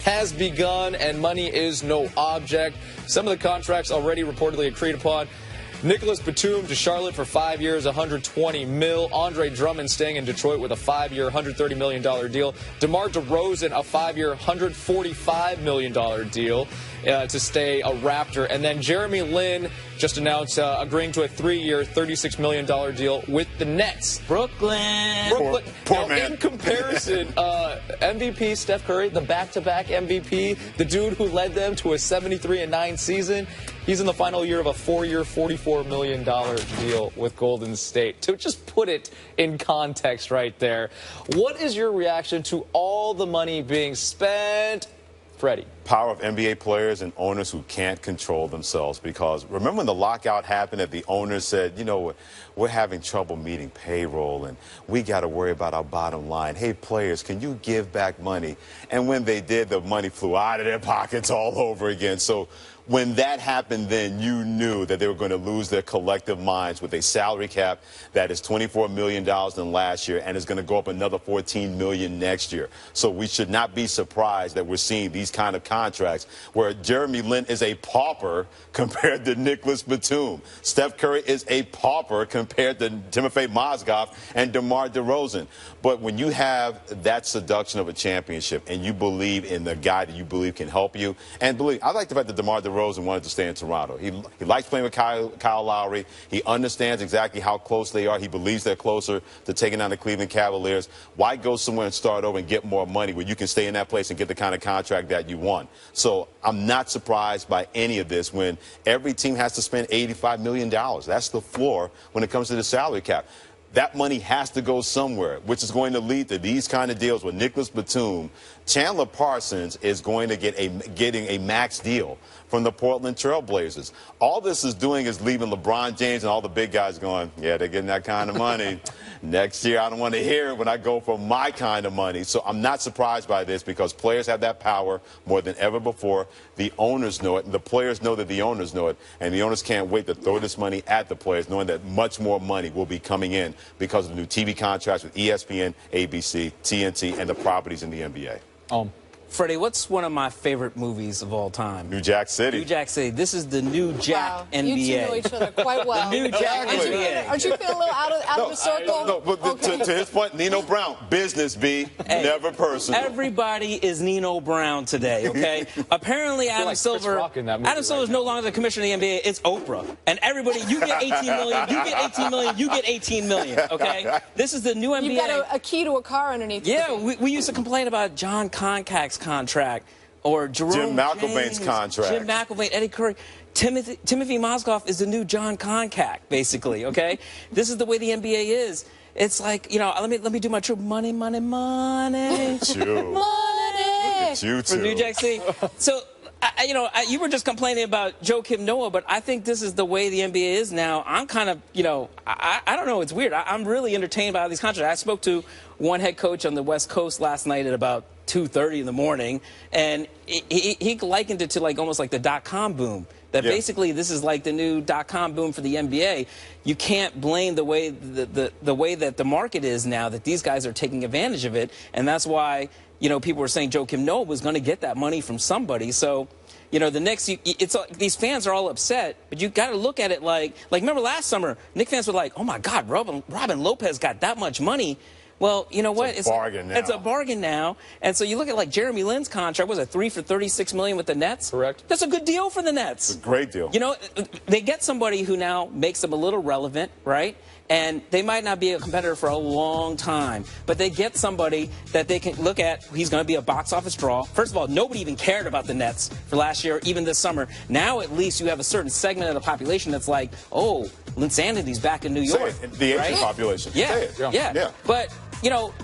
has begun, and money is no object. Some of the contracts already reportedly agreed upon. Nicholas Batum to Charlotte for 5 years, $120 million. Andre Drummond staying in Detroit with a 5-year, $130 million deal. DeMar DeRozan, a 5-year, $145 million deal to stay a Raptor. And then Jeremy Lin just announced agreeing to a 3-year, $36 million deal with the Nets. Brooklyn. Poor man. In comparison, MVP Steph Curry, the back-to-back MVP, the dude who led them to a 73-9 season, he's in the final year of a 4-year, $44 million deal with Golden State. To just put it in context right there, what is your reaction to all the money being spent? Freddie. Power of NBA players and owners who can't control themselves, because remember when the lockout happened that the owners said, you know, we're having trouble meeting payroll and we got to worry about our bottom line. Hey, players, can you give back money? And when they did, the money flew out of their pockets all over again. So when that happened, then you knew that they were going to lose their collective minds with a salary cap that is $24 million in last year and is going to go up another $14 million next year. So we should not be surprised that we're seeing these kind of contracts where Jeremy Lin is a pauper compared to Nicholas Batum. Steph Curry is a pauper compared to Timofey Mozgov and DeMar DeRozan. But when you have that seduction of a championship and you believe in the guy that you believe can help you, and believe, I like the fact that DeMar DeRozan wanted to stay in Toronto. He likes playing with Kyle Lowry. He understands exactly how close they are. He believes they're closer to taking on the Cleveland Cavaliers. Why go somewhere and start over and get more money when you can stay in that place and get the kind of contract that you want? So I'm not surprised by any of this when every team has to spend $85 million. That's the floor when it comes to the salary cap. That money has to go somewhere, which is going to lead to these kind of deals with Nicholas Batum. Chandler Parsons is going to getting a max deal from the Portland Trail Blazers. All this is doing is leaving LeBron James and all the big guys going, yeah, they're getting that kind of money. Next year, I don't want to hear it when I go for my kind of money. So I'm not surprised by this because players have that power more than ever before. The owners know it, and the players know that the owners know it, and the owners can't wait to throw this money at the players, knowing that much more money will be coming in because of the new TV contracts with ESPN, ABC, TNT, and the properties in the NBA. Freddie, what's one of my favorite movies of all time? New Jack City. New Jack City. This is the new Jack NBA. You two know each other quite well. The new Jack NBA. Aren't you feeling a little out of the circle? No, but okay. to his point, Nino Brown, business, B, Hey, never personal. Everybody is Nino Brown today, okay? Apparently, Adam Silver is no longer the commissioner of the NBA. It's Oprah. And everybody, you get 18 million, you get 18 million, you get 18 million, okay? This is the new NBA. You've got a key to a car underneath. Yeah, we used to complain about John Koncak's contract. Or Jerome Jim McElvain's James, contract. Jim McElvain, Eddie Curry. Timothy Mozgov is the new John Koncak, basically, okay? This is the way the NBA is. It's like, you know, let me do my true money. Money. Money. You For New Jack City. So, you were just complaining about Joakim Noah, but I think this is the way the NBA is now. I'm kind of, I don't know. It's weird. I'm really entertained by all these contracts. I spoke to one head coach on the West Coast last night at about 2:30 in the morning, and he likened it to almost like the .com boom. That basically this is like the new .com boom for the NBA. You can't blame the way the way that the market is now, that these guys are taking advantage of it, and that's why people were saying Joakim Noah was going to get that money from somebody. So the Knicks, these fans are all upset, but you got to look at it like remember last summer, Knicks fans were like, oh my God, Robin Lopez got that much money. Well, you know what? It's a bargain now. It's a bargain now. And so you look at Jeremy Lin's contract, was it 3 for $36 million with the Nets? Correct. That's a good deal for the Nets. It's a great deal. They get somebody who now makes them a little relevant, right? And they might not be a competitor for a long time, but they get somebody that they can look at. He's going to be a box office draw. First of all, nobody even cared about the Nets for last year, even this summer. Now at least you have a certain segment of the population that's like, oh, Linsanity's back in New York. The Asian population. Yeah. But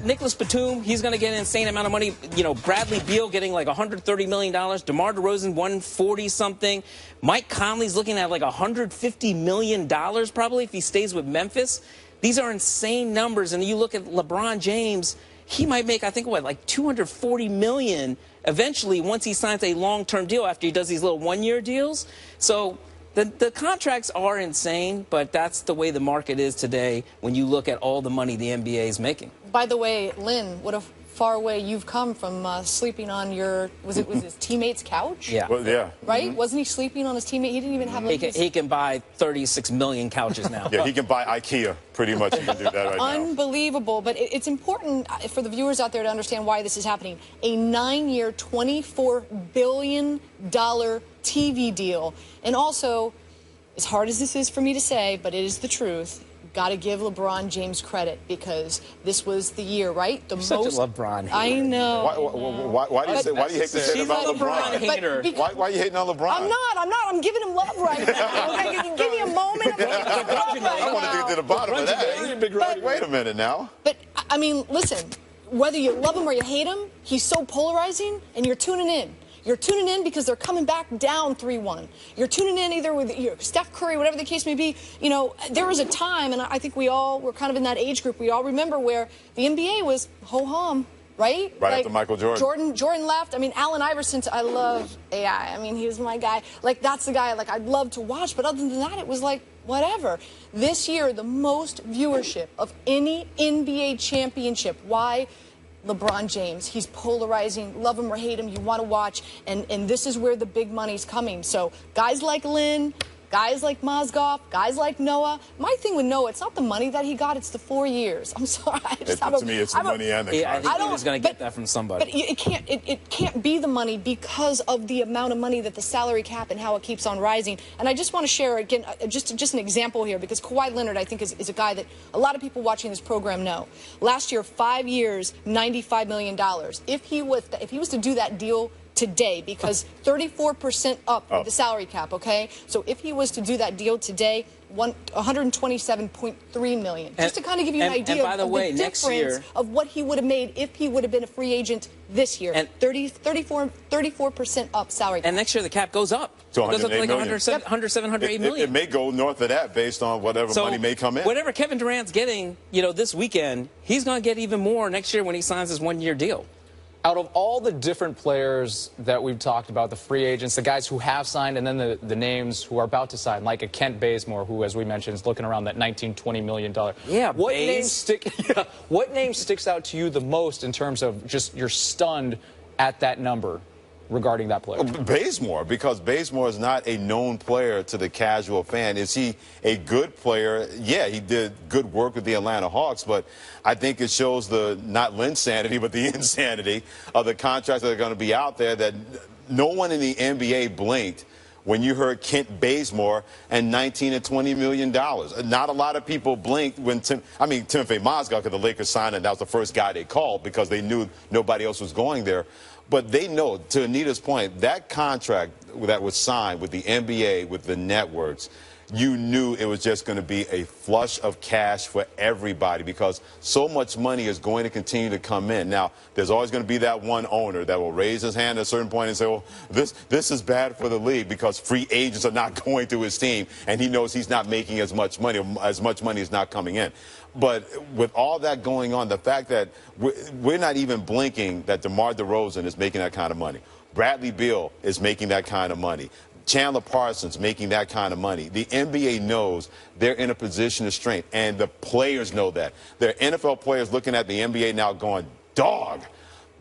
Nicholas Batum, he's going to get an insane amount of money. Bradley Beal getting $130 million. DeMar DeRozan, 140-something. Mike Conley's looking at $150 million probably if he stays with Memphis. These are insane numbers. And you look at LeBron James, he might make, I think, $240 million eventually once he signs a long-term deal after he does these little one-year deals. So the contracts are insane, but that's the way the market is today when you look at all the money the NBA is making. By the way, Lynn, what a far away you've come from sleeping on was his teammate's couch? Yeah. Well, yeah. Right? Wasn't he sleeping on his teammate? He didn't even have like He can buy 36 million couches now. Yeah, he can buy IKEA. Pretty much he can do that right now. Unbelievable. But it's important for the viewers out there to understand why this is happening. A 9-year, $24 billion TV deal. And also, as hard as this is for me to say, but it is the truth, got to give LeBron James credit because this was the year, right? The Such a LeBron hater. I know. Why do you hate to say She's it about a LeBron hater. But Why are you hating on LeBron? I'm not. I'm giving him love right now. Okay, give me a moment. I'm giving him love right I want to get to the bottom of that. Wait a minute now. But, I mean, listen, whether you love him or you hate him, he's so polarizing, and you're tuning in. You're tuning in because they're coming back down 3-1. You're tuning in either with Steph Curry, whatever the case may be. You know, there was a time, and I think we all were kind of in that age group, we all remember where the NBA was ho-hum, right? Right after Michael Jordan. Jordan left. I mean, Allen Iverson, I love AI. I mean, he was my guy. Like, that's the guy, like, I'd love to watch. But other than that, it was like, whatever. This year, the most viewership of any NBA championship. Why? LeBron James. He's polarizing. Love him or hate him, you want to watch. And this is where the big money's coming. So guys like Lynn, guys like Mozgov, guys like Noah. My thing with Noah, it's not the money that he got, it's the 4 years. I'm sorry. To me, it's the money and the Yeah, I contract. think he was going to get that from somebody. But it can't be the money because of the amount of money that the salary cap and how it keeps on rising. And I just want to share, again, just an example here, because Kawhi Leonard, I think, is a guy that a lot of people watching this program know. Last year, 5 years, $95 million. If he was to do that deal today, because 34% up the salary cap, okay? So if he was to do that deal today, $127.3 million. Just to kind of give you an idea by the way, of the next difference year, of what he would have made if he would have been a free agent this year. And 34% up salary cap. And next year the cap goes up. To It goes up to like 108 108 million. It may go north of that based on whatever money may come in. Whatever Kevin Durant's getting, this weekend, he's going to get even more next year when he signs his 1-year deal. Out of all the different players that we've talked about, the free agents, the guys who have signed, and then the names who are about to sign, like a Kent Bazemore, who, as we mentioned, is looking around that $19-20 million. Yeah, what name sticks out to you the most in terms of just you're stunned at that number regarding that player? Bazemore, because Bazemore is not a known player to the casual fan. Is he a good player? Yeah, he did good work with the Atlanta Hawks, but I think it shows the not Linsanity, but the insanity of the contracts that are going to be out there that no one in the NBA blinked when you heard Kent Bazemore and $19 and $20 million. Not a lot of people blinked when Timofey Mozgov, because the Lakers signed him, that was the first guy they called because they knew nobody else was going there. But they know, to Anita's point, that contract that was signed with the NBA, with the networks, you knew it was just going to be a flush of cash for everybody because so much money is going to continue to come in. Now, there's always going to be that one owner that will raise his hand at a certain point and say, well, this is bad for the league because free agents are not going to his team, and he knows he's not making as much money is not coming in. But with all that going on, the fact that we're not even blinking that DeMar DeRozan is making that kind of money. Bradley Beal is making that kind of money. Chandler Parsons making that kind of money. The NBA knows they're in a position of strength, and the players know that. There are NFL players looking at the NBA now going, dog,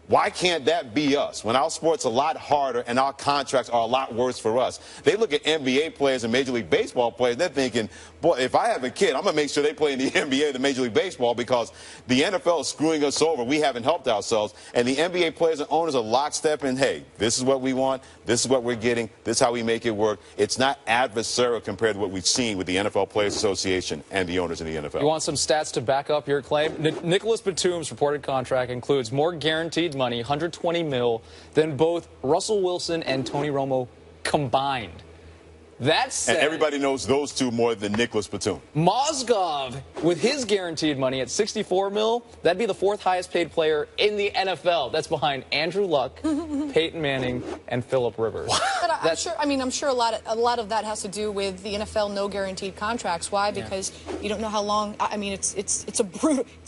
why can't that be us? When our sport's a lot harder and our contracts are a lot worse for us. They look at NBA players and Major League Baseball players, they're thinking, boy, if I have a kid, I'm going to make sure they play in the NBA than Major League Baseball because the NFL is screwing us over. We haven't helped ourselves. And the NBA players and owners are lockstep in, hey, this is what we want. This is what we're getting. This is how we make it work. It's not adversarial compared to what we've seen with the NFL Players Association and the owners in the NFL. You want some stats to back up your claim? Nicholas Batum's reported contract includes more guaranteed money, $120 million, than both Russell Wilson and Tony Romo combined. That said, and everybody knows those two more than Nicholas Batum. Mozgov, with his guaranteed money at $64 million, that'd be the 4th highest paid player in the NFL. That's behind Andrew Luck, Peyton Manning, and Phillip Rivers. But I'm sure a lot of that has to do with the NFL no guaranteed contracts. Why? Because you don't know how long. I mean, it's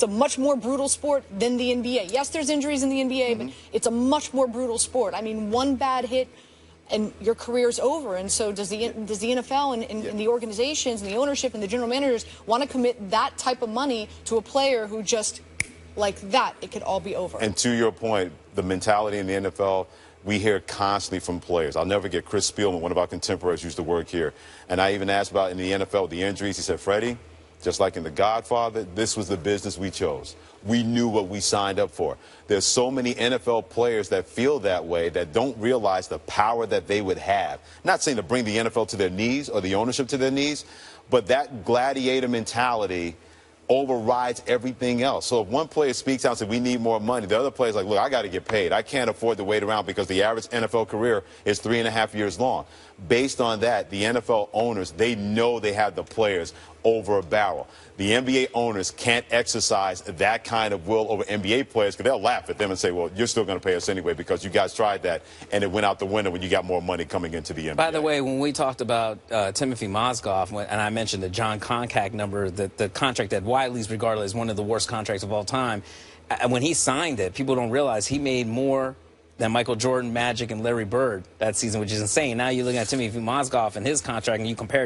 a much more brutal sport than the NBA. Yes, there's injuries in the NBA, but it's a much more brutal sport. I mean, one bad hit and your career's over. And so does the NFL and the organizations and the ownership and the general managers want to commit that type of money to a player who just like that, it could all be over. And to your point, the mentality in the NFL, we hear constantly from players. I'll never forget Chris Spielman, one of our contemporaries, used to work here. And I even asked about in the NFL, the injuries. He said, Freddie, just like in The Godfather, this was the business we chose. We knew what we signed up for. There's so many NFL players that feel that way that don't realize the power that they would have. Not saying to bring the NFL to their knees or the ownership to their knees, but that gladiator mentality overrides everything else. So if one player speaks out and says, we need more money, the other player's like, look, I got to get paid. I can't afford to wait around because the average NFL career is 3.5 years long. Based on that, the NFL owners, they know they have the players over a barrel. The NBA owners can't exercise that kind of will over NBA players because they'll laugh at them and say, well, you're still going to pay us anyway because you guys tried that and it went out the window when you got more money coming into the NBA. By the way, when we talked about Timothy Mozgov, and I mentioned the John Koncak number, the contract that widely is regarded as one of the worst contracts of all time, when he signed it, people don't realize he made more than Michael Jordan, Magic, and Larry Bird that season, which is insane. Now you're looking at Timothy Mozgov and his contract, and you compare